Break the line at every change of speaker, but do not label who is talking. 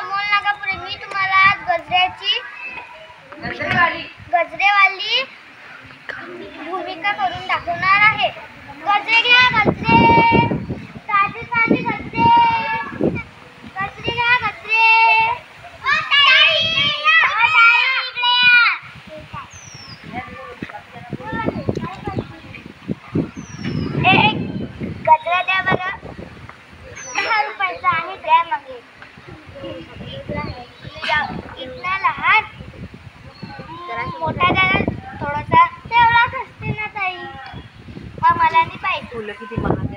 अमोल नागापुरे. मी तुम्हाला आज गजरेवाली भूमिका करून दाखवणार आहे. गजरे घ्या गजरे, ताजे ताजे गजरे, गजरे घ्या गजरे. एक गजरा द्या बरं. 10 रुपयाचा आहे, द्या मग. इतना लहान मोठा द्या थोडासा. तेवढाच असते ना ताई. मला नाही पाहिजे.
फुलं किती महाग